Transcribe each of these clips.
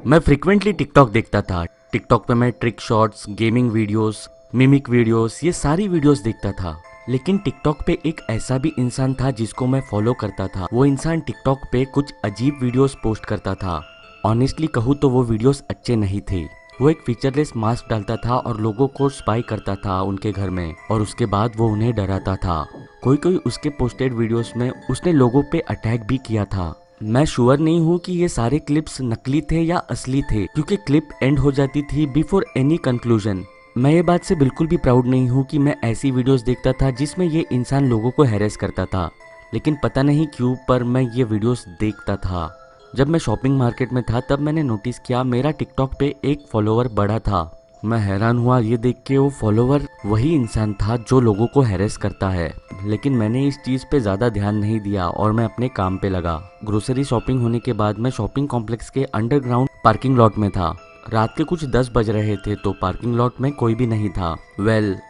मैं frequently TikTok देखता था। टिकटॉक पे मैं trick shots, gaming videos, mimic videos, ये सारी वीडियोस देखता था। लेकिन टिकटॉक पे एक ऐसा भी इंसान था जिसको मैं फॉलो करता था। वो इंसान टिकटॉक पे कुछ अजीब वीडियोस पोस्ट करता था। ऑनेस्टली कहूँ तो वो वीडियोस अच्छे नहीं थे। वो एक फीचरलेस मास्क डालता था और लोगों को स्पाई करता था उनके घर में, और उसके बाद वो उन्हें डराता था। कोई कोई उसके पोस्टेड वीडियोस में उसने लोगों पे अटैक भी किया था। मैं श्योर नहीं हूँ कि ये सारे क्लिप्स नकली थे या असली थे, क्योंकि क्लिप एंड हो जाती थी बिफोर एनी कंक्लूजन। मैं ये बात से बिल्कुल भी प्राउड नहीं हूँ कि मैं ऐसी वीडियोस देखता था जिसमें ये इंसान लोगों को हैरेस करता था। लेकिन पता नहीं क्यों पर मैं ये वीडियोस देखता था। जब मैं शॉपिंग मार्केट में था तब मैंने नोटिस किया मेरा टिकटॉक पे एक फॉलोअर बढ़ा था। मैं हैरान हुआ ये देख के, वो फॉलोअर वही इंसान था जो लोगों को हैरेस करता है। लेकिन मैंने इस चीज़ पे ज़्यादा ध्यान नहीं दिया और मैं अपने काम पे लगा। ग्रोसरी शॉपिंग होने के बाद मैं शॉपिंग कॉम्प्लेक्स के अंडरग्राउंड पार्किंग लॉट में था। रात के कुछ 10 बज रहे थे तो पार्किंग लॉट में कोई भी नहीं था।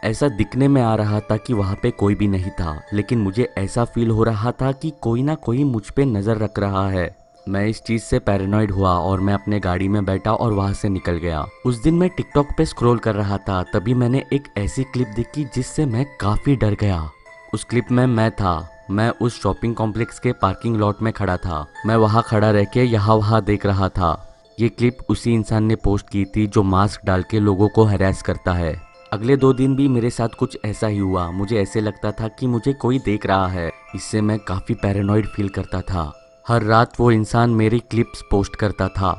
ऐसा दिखने में आ रहा था कि वहाँ पे कोई भी नहीं था, लेकिन मुझे ऐसा फील हो रहा था कि कोई ना कोई मुझ पे नज़र रख रहा है। मैं इस चीज से पैरानॉइड हुआ और मैं अपने गाड़ी में बैठा और वहां से निकल गया। उस दिन मैं टिकटॉक पे स्क्रॉल कर रहा था, तभी मैंने एक ऐसी क्लिप देखी जिससे मैं काफी डर गया। उस क्लिप में मैं था। मैं उस शॉपिंग कॉम्प्लेक्स के पार्किंग लॉट में खड़ा था। मैं वहां खड़ा रह के यहाँ वहां देख रहा था। ये क्लिप उसी इंसान ने पोस्ट की थी जो मास्क डाल के लोगों को हैरेस करता है। अगले 2 दिन भी मेरे साथ कुछ ऐसा ही हुआ। मुझे ऐसे लगता था कि मुझे कोई देख रहा है। इससे मैं काफी पैरानॉइड फील करता था। हर रात वो इंसान मेरी क्लिप्स पोस्ट करता था।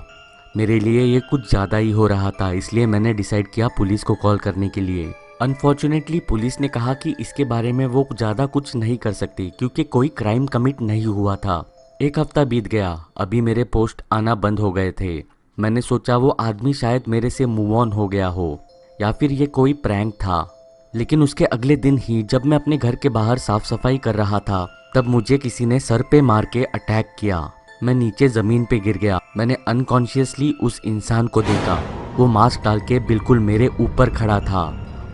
मेरे लिए ये कुछ ज़्यादा ही हो रहा था, इसलिए मैंने डिसाइड किया पुलिस को कॉल करने के लिए। अनफॉर्चुनेटली पुलिस ने कहा कि इसके बारे में वो ज़्यादा कुछ नहीं कर सकती क्योंकि कोई क्राइम कमिट नहीं हुआ था। 1 हफ्ता बीत गया, अभी मेरे पोस्ट आना बंद हो गए थे। मैंने सोचा वो आदमी शायद मेरे से मूव ऑन हो गया हो या फिर ये कोई प्रैंक था। लेकिन उसके अगले दिन ही जब मैं अपने घर के बाहर साफ सफाई कर रहा था तब मुझे किसी ने सर पे मार के अटैक किया। मैं नीचे जमीन पे गिर गया। मैंने अनकॉन्शियसली उस इंसान को देखा। वो मास्क डाल के बिल्कुल मेरे ऊपर खड़ा था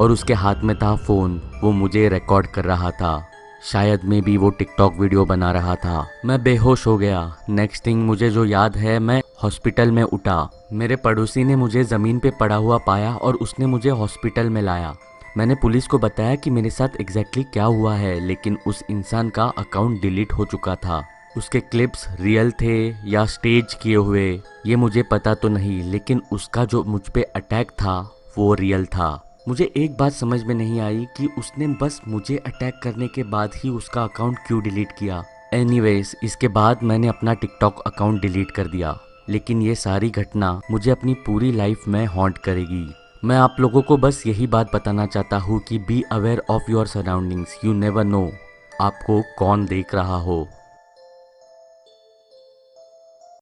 और उसके हाथ में था फोन। वो मुझे रिकॉर्ड कर रहा था। शायद में भी वो टिकटॉक वीडियो बना रहा था। मैं बेहोश हो गया। नेक्स्ट थिंग मुझे जो याद है, मैं हॉस्पिटल में उठा। मेरे पड़ोसी ने मुझे जमीन पे पड़ा हुआ पाया और उसने मुझे हॉस्पिटल में लाया। मैंने पुलिस को बताया कि मेरे साथ एग्जैक्टली क्या हुआ है, लेकिन उस इंसान का अकाउंट डिलीट हो चुका था। उसके क्लिप्स रियल थे या स्टेज किए हुए ये मुझे पता तो नहीं, लेकिन उसका जो मुझ पे अटैक था वो रियल था। मुझे एक बात समझ में नहीं आई कि उसने बस मुझे अटैक करने के बाद ही उसका अकाउंट क्यों डिलीट किया। एनीवेज, इसके बाद मैंने अपना टिकटॉक अकाउंट डिलीट कर दिया। लेकिन ये सारी घटना मुझे अपनी पूरी लाइफ में हॉन्ट करेगी। मैं आप लोगों को बस यही बात बताना चाहता हूँ कि be aware of your surroundings. You never know आपको कौन देख रहा हो।